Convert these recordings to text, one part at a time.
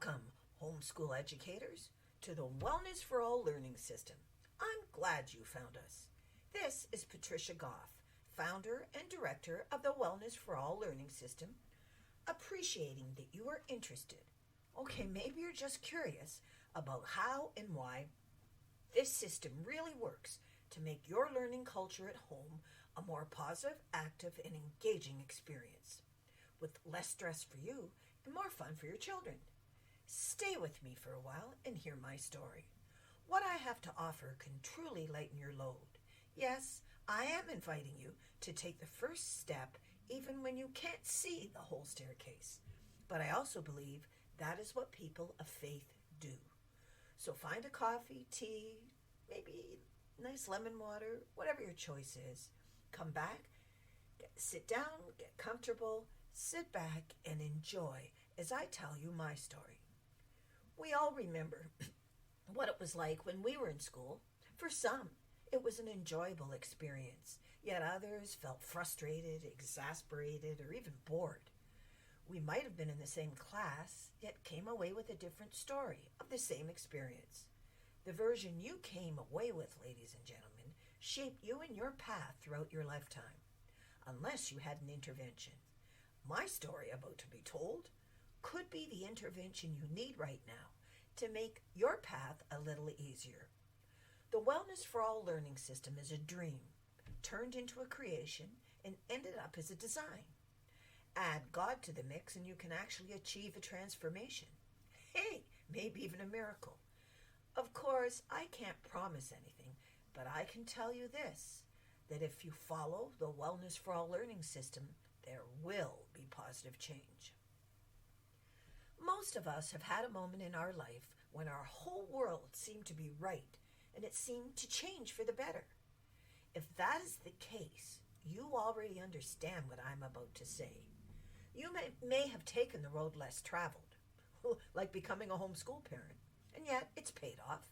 Welcome, homeschool educators, to the Wellness for All learning system. I'm glad you found us. This is Patricia Gough, founder and director of the Wellness for All learning system, appreciating that you are interested. Okay, maybe you're just curious about how and why this system really works to make your learning culture at home a more positive, active, and engaging experience, with less stress for you and more fun for your children. Stay with me for a while and hear my story. What I have to offer can truly lighten your load. Yes, I am inviting you to take the first step even when you can't see the whole staircase. But I also believe that is what people of faith do. So find a coffee, tea, maybe nice lemon water, whatever your choice is. Come back, sit down, get comfortable, sit back and enjoy as I tell you my story. We all remember what it was like when we were in school. For some, it was an enjoyable experience, yet others felt frustrated, exasperated, or even bored. We might have been in the same class, yet came away with a different story of the same experience. The version you came away with, ladies and gentlemen, shaped you and your path throughout your lifetime, unless you had an intervention. My story about to be told could be the intervention you need right now to make your path a little easier. The Wellness for All learning system is a dream turned into a creation and ended up as a design. Add God to the mix and you can actually achieve a transformation. Hey, maybe even a miracle. Of course, I can't promise anything, but I can tell you this, that if you follow the Wellness for All learning system, there will be positive change. Most of us have had a moment in our life when our whole world seemed to be right and it seemed to change for the better. If that is the case, you already understand what I'm about to say. You may have taken the road less traveled, like becoming a homeschool parent, and yet it's paid off.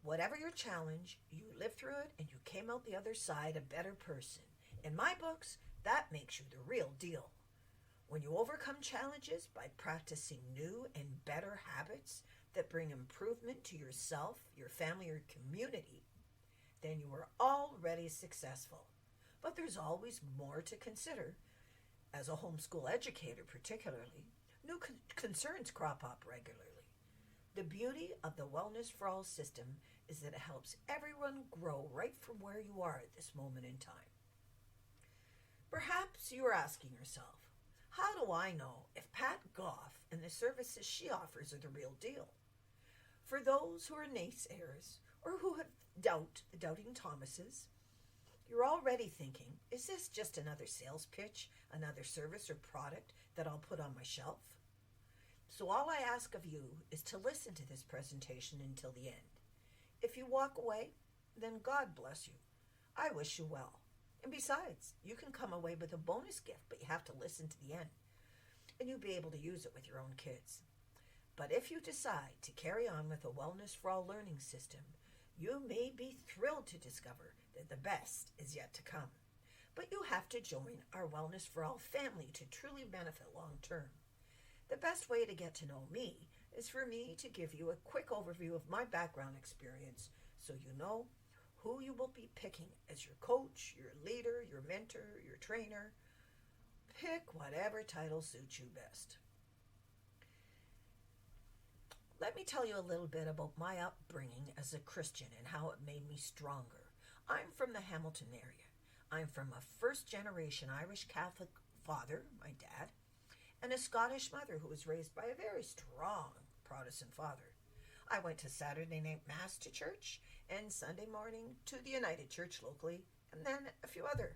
Whatever your challenge, you lived through it and you came out the other side a better person. In my books, that makes you the real deal. When you overcome challenges by practicing new and better habits that bring improvement to yourself, your family, or community, then you are already successful. But there's always more to consider. As a homeschool educator particularly, new concerns crop up regularly. The beauty of the Wellness for All system is that it helps everyone grow right from where you are at this moment in time. Perhaps you are asking yourself, how do I know if Pat Gough and the services she offers are the real deal? For those who are naysayers or who have doubting Thomases, you're already thinking, is this just another sales pitch, another service or product that I'll put on my shelf? So all I ask of you is to listen to this presentation until the end. If you walk away, then God bless you. I wish you well. And besides, you can come away with a bonus gift, but you have to listen to the end. And you'll be able to use it with your own kids. But if you decide to carry on with the Wellness for All learning system, you may be thrilled to discover that the best is yet to come. But you have to join our Wellness for All family to truly benefit long term. The best way to get to know me is for me to give you a quick overview of my background experience so you know who you will be picking as your coach, your leader, your mentor, your trainer. Pick whatever title suits you best. Let me tell you a little bit about my upbringing as a Christian and how it made me stronger. I'm from the Hamilton area. I'm from a first-generation Irish Catholic father, my dad, and a Scottish mother who was raised by a very strong Protestant father. I went to Saturday night Mass to church and Sunday morning to the United Church locally, and then a few other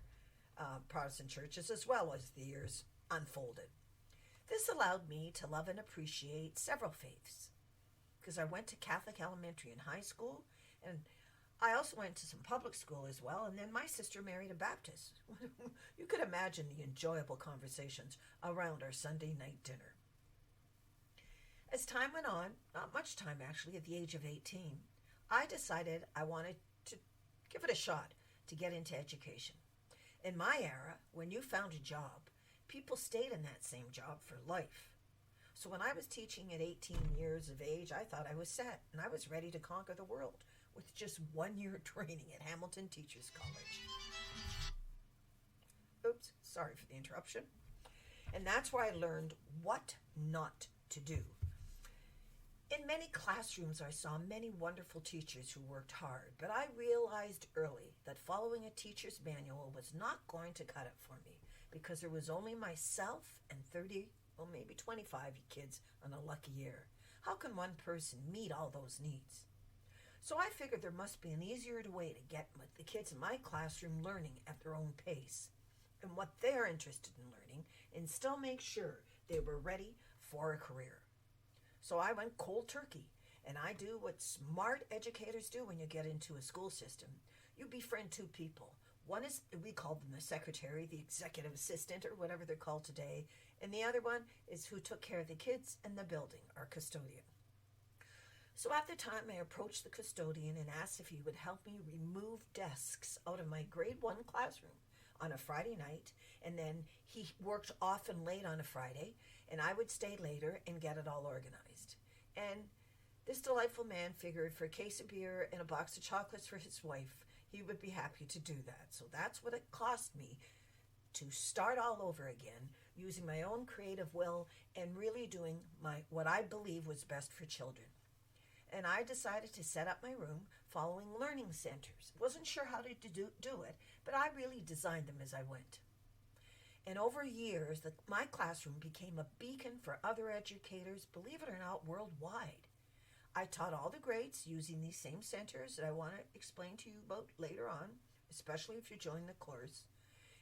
Protestant churches as well as the years unfolded. This allowed me to love and appreciate several faiths because I went to Catholic elementary and high school, and I also went to some public school as well, and then my sister married a Baptist. You could imagine the enjoyable conversations around our Sunday night dinner. As time went on, not much time actually, at the age of 18, I decided I wanted to give it a shot to get into education. In my era, when you found a job, people stayed in that same job for life. So when I was teaching at 18 years of age, I thought I was set and I was ready to conquer the world with just 1 year training at Hamilton Teachers College. Oops, sorry for the interruption. And that's where I learned what not to do. In many classrooms, I saw many wonderful teachers who worked hard, but I realized early that following a teacher's manual was not going to cut it for me because there was only myself and 30, well, maybe 25 kids on a lucky year. How can one person meet all those needs? So I figured there must be an easier way to get the kids in my classroom learning at their own pace and what they're interested in learning and still make sure they were ready for a career. So I went cold turkey, and I do what smart educators do when you get into a school system. You befriend two people. One is, we call them the secretary, the executive assistant, or whatever they're called today, and the other one is who took care of the kids and the building, our custodian. So at the time, I approached the custodian and asked if he would help me remove desks out of my grade 1 classroom on a Friday night, and then he worked often late on a Friday, and I would stay later and get it all organized. And this delightful man figured for a case of beer and a box of chocolates for his wife, he would be happy to do that. So that's what it cost me to start all over again, using my own creative will and really doing what I believe was best for children. And I decided to set up my room following learning centers. Wasn't sure how to do it, but I really designed them as I went. And over years, my classroom became a beacon for other educators, believe it or not, worldwide. I taught all the grades using these same centers that I want to explain to you about later on, especially if you join the course.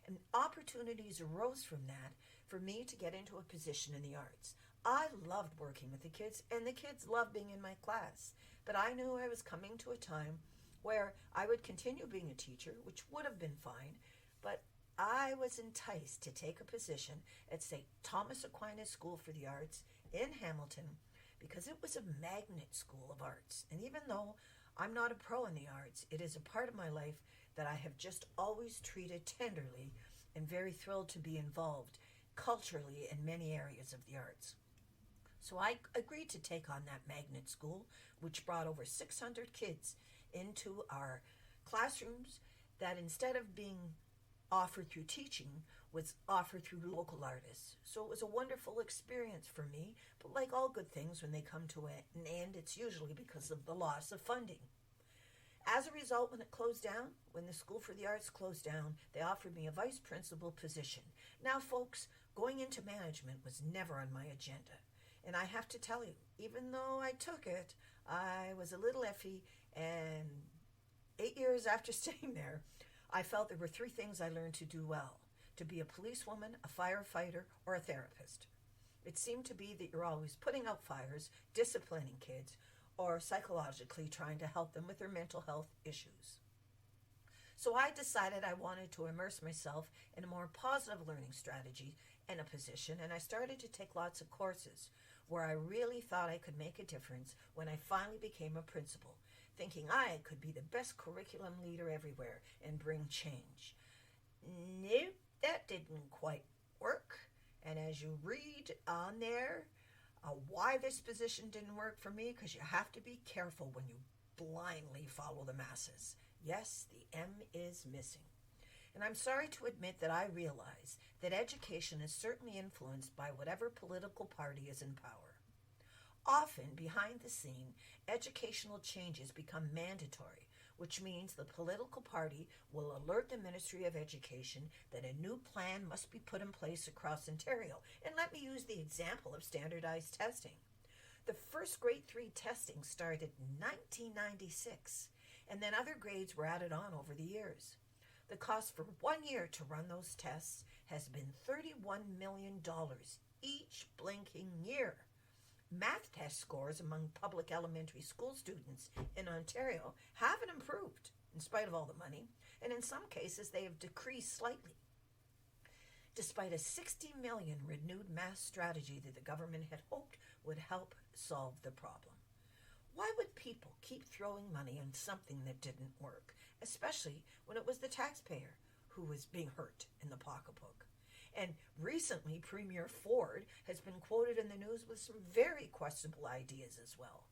And opportunities arose from that for me to get into a position in the arts. I loved working with the kids, and the kids loved being in my class. But I knew I was coming to a time where I would continue being a teacher, which would have been fine, but I was enticed to take a position at St. Thomas Aquinas School for the Arts in Hamilton because it was a magnet school of arts. And even though I'm not a pro in the arts, it is a part of my life that I have just always treated tenderly and very thrilled to be involved culturally in many areas of the arts. So I agreed to take on that magnet school, which brought over 600 kids into our classrooms that instead of being offered through teaching was offered through local artists. So it was a wonderful experience for me, but like all good things, when they come to an end, it's usually because of the loss of funding. As a result, when it closed down, when the School for the Arts closed down, they offered me a vice principal position. Now, folks, going into management was never on my agenda. And I have to tell you, even though I took it, I was a little iffy, and 8 years after staying there, I felt there were 3 things I learned to do well: to be a policewoman, a firefighter, or a therapist. It seemed to be that you're always putting out fires, disciplining kids, or psychologically trying to help them with their mental health issues. So I decided I wanted to immerse myself in a more positive learning strategy and a position, and I started to take lots of courses where I really thought I could make a difference when I finally became a principal, thinking I could be the best curriculum leader everywhere and bring change. Nope, that didn't quite work. And as you read on there, why this position didn't work for me, because you have to be careful when you blindly follow the masses. Yes, the M is missing. And I'm sorry to admit that I realize that education is certainly influenced by whatever political party is in power. Often, behind the scene, educational changes become mandatory, which means the political party will alert the Ministry of Education that a new plan must be put in place across Ontario. And let me use the example of standardized testing. The first grade 3 testing started in 1996, and then other grades were added on over the years. The cost for 1 year to run those tests has been $31 million each blinking year. Math test scores among public elementary school students in Ontario haven't improved in spite of all the money, and in some cases they have decreased slightly. Despite a $60 million renewed math strategy that the government had hoped would help solve the problem. Why would people keep throwing money on something that didn't work, especially when it was the taxpayer who was being hurt in the pocketbook? And recently, Premier Ford has been quoted in the news with some very questionable ideas as well.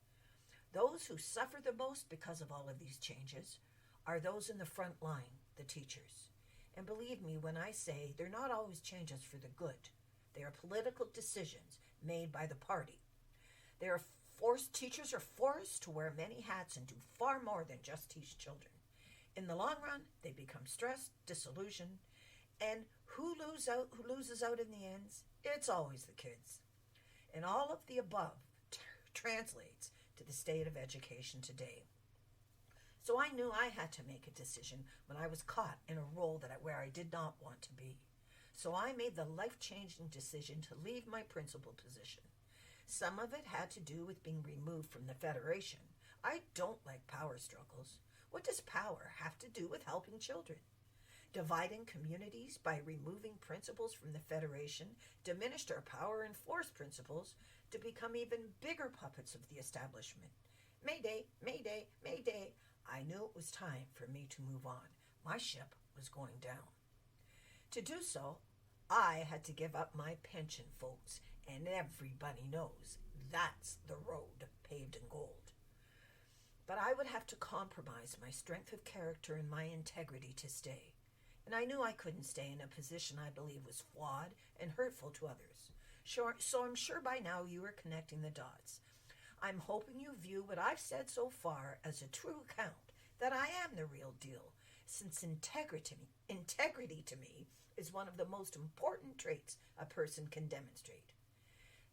Those who suffer the most because of all of these changes are those in the front line, the teachers. And believe me when I say they're not always changes for the good. They are political decisions made by the party. Teachers are forced to wear many hats and do far more than just teach children. In the long run, they become stressed, disillusioned, and who loses out in the end? It's always the kids. And all of the above translates to the state of education today. So I knew I had to make a decision when I was caught in a role where I did not want to be. So I made the life-changing decision to leave my principal position. Some of it had to do with being removed from the Federation. I don't like power struggles. What does power have to do with helping children? Dividing communities by removing principals from the Federation diminished our power and forced principals to become even bigger puppets of the establishment. Mayday, mayday, mayday. I knew it was time for me to move on. My ship was going down. To do so, I had to give up my pension, folks, and everybody knows that's the road paved in gold. But I would have to compromise my strength of character and my integrity to stay. And I knew I couldn't stay in a position I believe was flawed and hurtful to others. So I'm sure by now you are connecting the dots. I'm hoping you view what I've said so far as a true account, that I am the real deal, since integrity to me is one of the most important traits a person can demonstrate.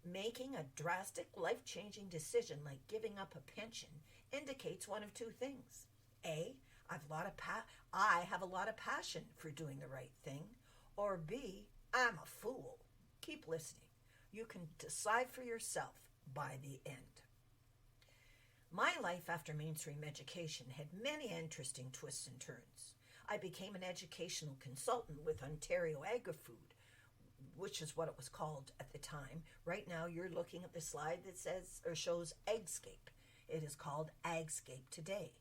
Making a drastic, life-changing decision like giving up a pension indicates one of two things. A, I have a lot of passion for doing the right thing, or B, I'm a fool. Keep listening. You can decide for yourself by the end. My life after mainstream education had many interesting twists and turns. I became an educational consultant with Ontario Agri-Food, which is what it was called at the time. Right now you're looking at the slide that says or shows Agscape. It is called Agscape today.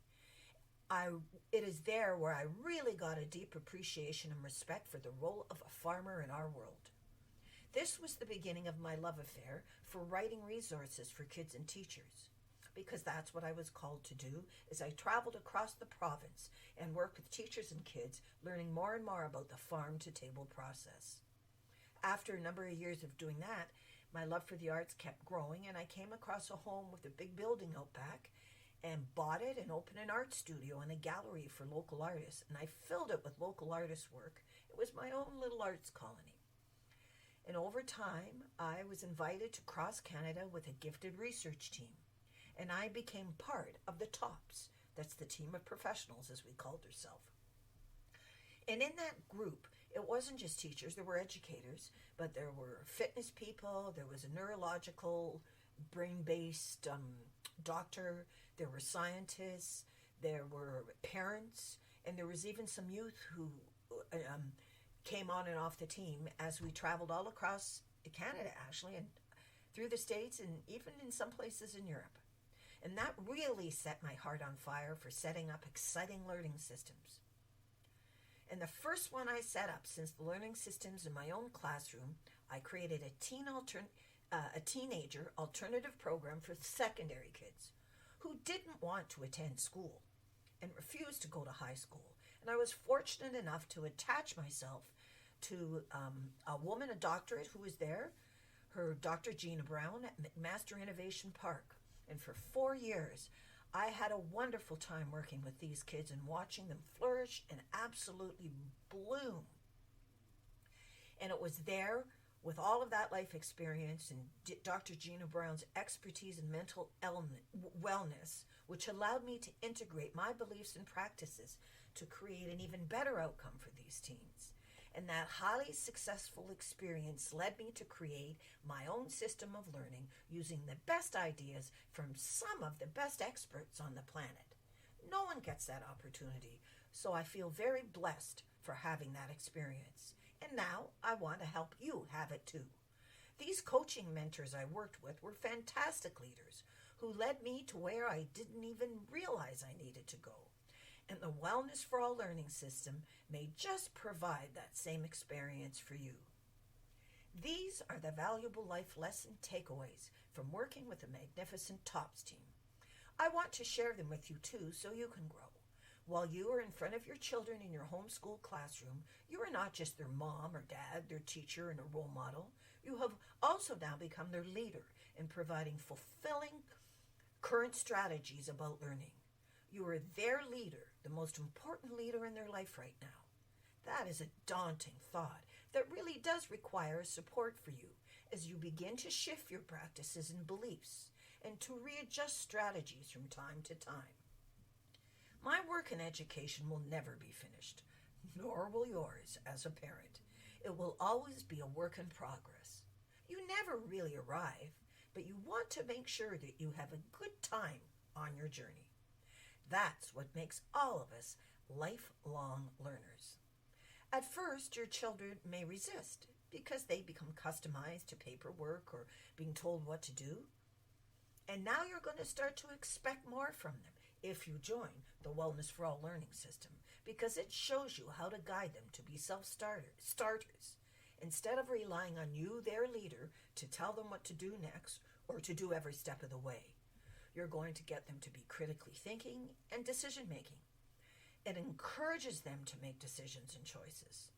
It is there where I really got a deep appreciation and respect for the role of a farmer in our world. This was the beginning of my love affair for writing resources for kids and teachers, because that's what I was called to do as I traveled across the province and worked with teachers and kids, learning more and more about the farm-to-table process. After a number of years of doing that, my love for the arts kept growing, and I came across a home with a big building out back and bought it and opened an art studio and a gallery for local artists, and I filled it with local artist work. It was my own little arts colony. And over time, I was invited to cross Canada with a gifted research team, and I became part of the TOPS. That's the team of professionals, as we called ourselves. And in that group, it wasn't just teachers, there were educators, but there were fitness people, there was a neurological, brain-based doctor, there were scientists, there were parents, and there was even some youth who came on and off the team as we traveled all across Canada, actually, and through the States, and even in some places in Europe. And that really set my heart on fire for setting up exciting learning systems. And the first one I set up since the learning systems in my own classroom, I created a teenager alternative program for secondary kids who didn't want to attend school and refused to go to high school. And I was fortunate enough to attach myself to a woman, a doctorate, who was there, her Dr. Gina Brown at McMaster Innovation Park. And for 4 years, I had a wonderful time working with these kids and watching them flourish and absolutely bloom. And it was there, with all of that life experience and Dr. Gina Brown's expertise in mental wellness, which allowed me to integrate my beliefs and practices to create an even better outcome for these teens. And that highly successful experience led me to create my own system of learning using the best ideas from some of the best experts on the planet. No one gets that opportunity, so I feel very blessed for having that experience. And now I want to help you have it too. These coaching mentors I worked with were fantastic leaders who led me to where I didn't even realize I needed to go. And the Wellness for All learning system may just provide that same experience for you. These are the valuable life lesson takeaways from working with the magnificent TOPS team. I want to share them with you too so you can grow. While you are in front of your children in your homeschool classroom, you are not just their mom or dad, their teacher, and a role model. You have also now become their leader in providing fulfilling current strategies about learning. You are their leader, the most important leader in their life right now. That is a daunting thought that really does require support for you as you begin to shift your practices and beliefs and to readjust strategies from time to time. My work in education will never be finished, nor will yours as a parent. It will always be a work in progress. You never really arrive, but you want to make sure that you have a good time on your journey. That's what makes all of us lifelong learners. At first, your children may resist because they become customized to paperwork or being told what to do. And now you're going to start to expect more from them if you join the Wellness for All learning system, because it shows you how to guide them to be self-starters instead of relying on you, their leader, to tell them what to do next or to do every step of the way. You're going to get them to be critically thinking and decision-making. It encourages them to make decisions and choices.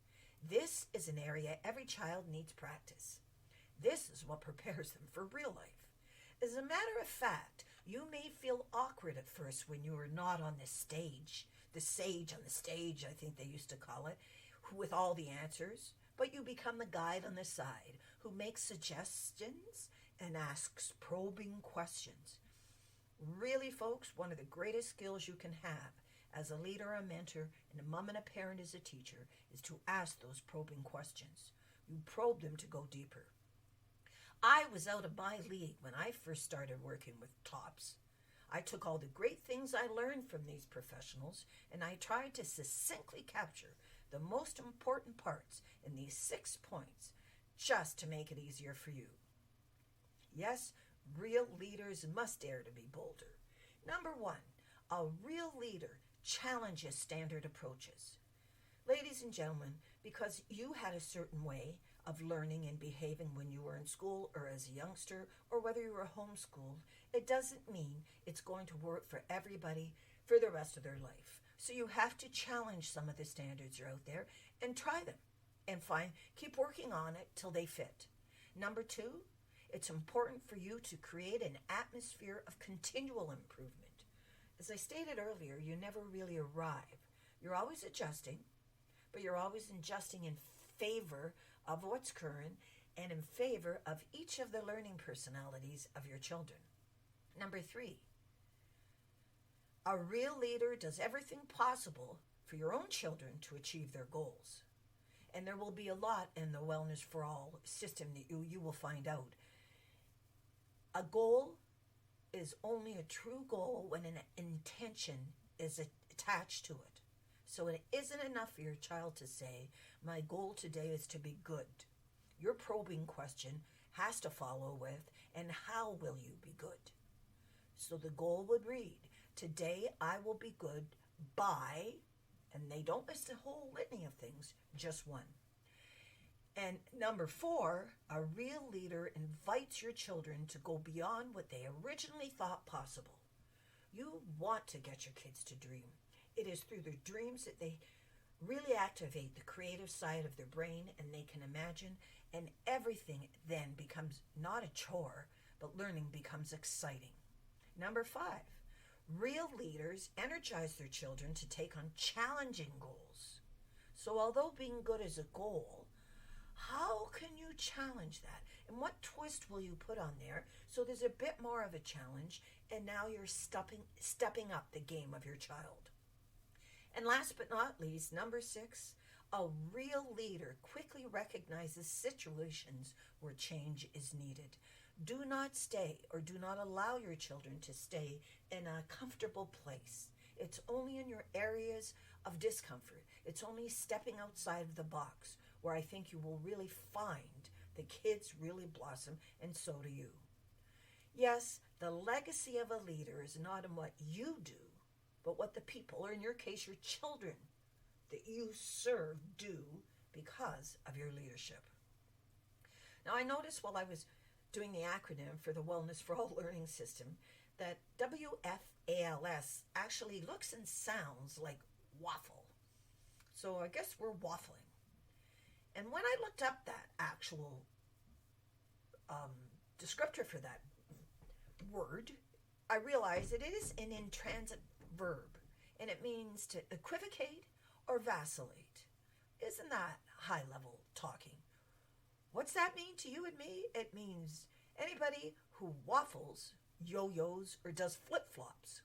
This is an area every child needs practice. This is what prepares them for real life. As a matter of fact, you may feel awkward at first when you are not on the stage, the sage on the stage, I think they used to call it, with all the answers, but you become the guide on the side who makes suggestions and asks probing questions. Really, folks, one of the greatest skills you can have as a leader, a mentor, and a mom and a parent as a teacher is to ask those probing questions. You probe them to go deeper. I was out of my league when I first started working with TOPS. I took all the great things I learned from these professionals and I tried to succinctly capture the most important parts in these 6 points just to make it easier for you. Yes, real leaders must dare to be bolder. Number 1, a real leader challenges standard approaches. Ladies and gentlemen, because you had a certain way of learning and behaving when you were in school or as a youngster or whether you were homeschooled, it doesn't mean it's going to work for everybody for the rest of their life. So you have to challenge some of the standards are out there and try them and keep working on it till they fit. Number 2, it's important for you to create an atmosphere of continual improvement. As I stated earlier, you never really arrive. You're always adjusting, but you're always adjusting in favor of what's current and in favor of each of the learning personalities of your children. Number 3, a real leader does everything possible for your own children to achieve their goals. And there will be a lot in the Wellness for All system that you will find out. A goal is only a true goal when an intention is attached to it. So it isn't enough for your child to say, my goal today is to be good. Your probing question has to follow with, and how will you be good? So the goal would read, today I will be good by, and they don't list a whole litany of things, just one. And number 4, a real leader invites your children to go beyond what they originally thought possible. You want to get your kids to dream. It is through their dreams that they really activate the creative side of their brain and they can imagine, and everything then becomes not a chore, but learning becomes exciting. Number 5, real leaders energize their children to take on challenging goals. So although being good is a goal, how can you challenge that? And what twist will you put on there so there's a bit more of a challenge and now you're stepping up the game of your child? And last but not least, number 6, a real leader quickly recognizes situations where change is needed. Do not stay or do not allow your children to stay in a comfortable place. It's only in your areas of discomfort. It's only stepping outside of the box where I think you will really find the kids really blossom, and so do you. Yes, the legacy of a leader is not in what you do, but what the people, or in your case, your children that you serve do because of your leadership. Now, I noticed while I was doing the acronym for the Wellness for All Learning System that WFALS actually looks and sounds like waffle. So I guess we're waffling. And when I looked up that actual descriptor for that word, I realized that it is an intransitive verb, and it means to equivocate or vacillate. Isn't that high level talking? What's that mean to you and me? It means anybody who waffles, yo-yos, or does flip-flops.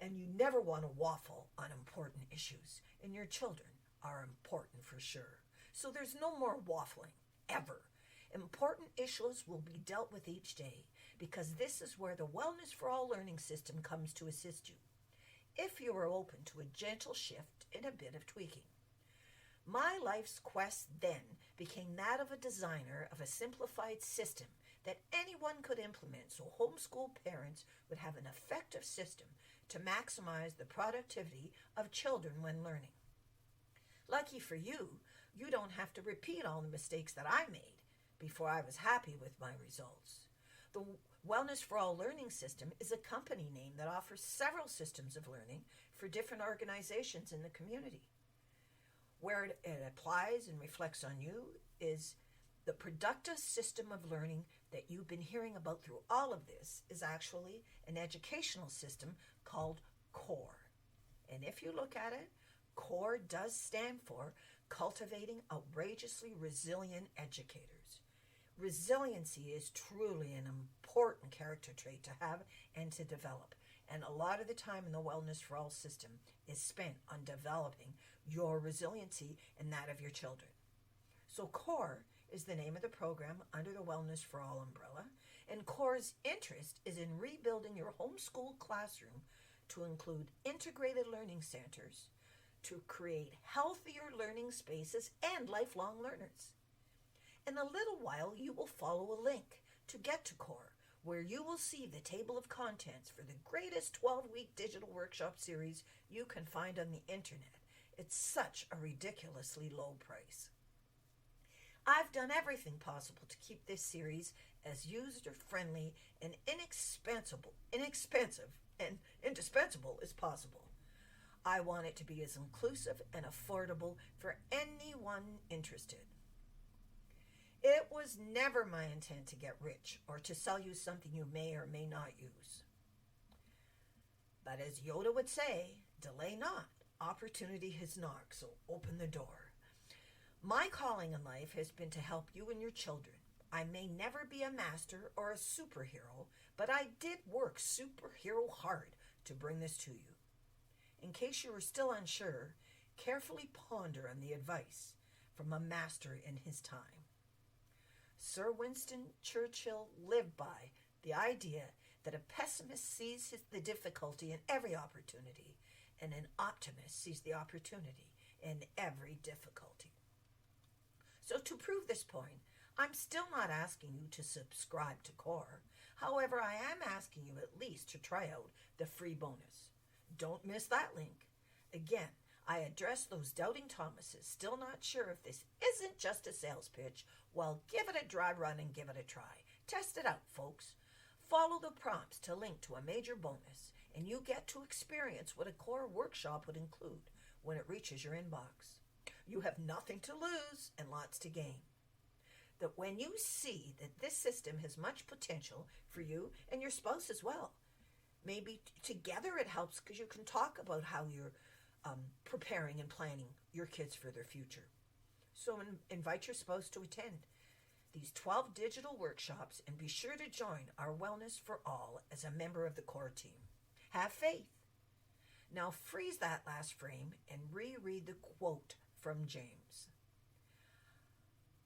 And you never want to waffle on important issues, and your children are important for sure. So there's no more waffling, ever. Important issues will be dealt with each day, because this is where the Wellness for All Learning System comes to assist you, if you are open to a gentle shift and a bit of tweaking. My life's quest then became that of a designer of a simplified system that anyone could implement so homeschool parents would have an effective system to maximize the productivity of children when learning. Lucky for you, you don't have to repeat all the mistakes that I made before I was happy with my results. The Wellness for All Learning System is a company name that offers several systems of learning for different organizations in the community. Where it applies and reflects on you is the productive system of learning that you've been hearing about through all of this is actually an educational system called CORE. And if you look at it, CORE does stand for Cultivating Outrageously Resilient Educators. Resiliency is truly an important character trait to have and to develop. And a lot of the time in the Wellness for All system is spent on developing your resiliency and that of your children. So CORE is the name of the program under the Wellness for All umbrella, and CORE's interest is in rebuilding your homeschool classroom to include integrated learning centers to create healthier learning spaces and lifelong learners. In a little while, you will follow a link to get to CORE, where you will see the table of contents for the greatest 12-week digital workshop series you can find on the internet. It's such a ridiculously low price. I've done everything possible to keep this series as user-friendly and inexpensive and indispensable as possible. I want it to be as inclusive and affordable for anyone interested. It was never my intent to get rich or to sell you something you may or may not use. But as Yoda would say, delay not. Opportunity has knocked, so open the door. My calling in life has been to help you and your children. I may never be a master or a superhero, but I did work superhero hard to bring this to you. In case you are still unsure, carefully ponder on the advice from a master in his time. Sir Winston Churchill lived by the idea that a pessimist sees the difficulty in every opportunity, and an optimist sees the opportunity in every difficulty. So to prove this point, I'm still not asking you to subscribe to CORE. However, I am asking you at least to try out the free bonus. Don't miss that link. Again, I address those doubting Thomases still not sure if this isn't just a sales pitch. Well, give it a dry run and give it a try. Test it out, folks. Follow the prompts to link to a major bonus, and you get to experience what a CORE workshop would include when it reaches your inbox. You have nothing to lose and lots to gain. That when you see that this system has much potential for you and your spouse as well, maybe together it helps because you can talk about how you're preparing and planning your kids for their future. So invite your spouse to attend these 12 digital workshops and be sure to join our Wellness for All as a member of the CORE team. Have faith. Now freeze that last frame and reread the quote from James.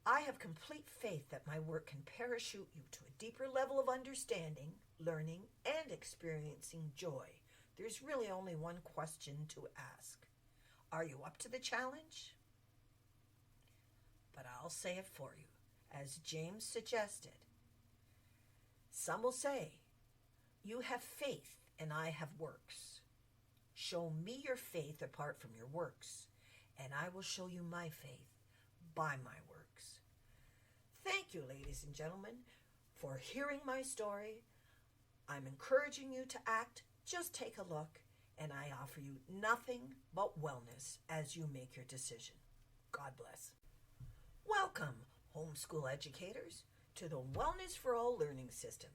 I have complete faith that my work can parachute you to a deeper level of understanding, learning, and experiencing joy. There's really only one question to ask. Are you up to the challenge? But I'll say it for you, as James suggested. Some will say, you have faith and I have works. Show me your faith apart from your works, and I will show you my faith by my works. Thank you, ladies and gentlemen, for hearing my story. I'm encouraging you to act. Just take a look, and I offer you nothing but wellness as you make your decision. God bless. Welcome, homeschool educators, to the Wellness for All learning system.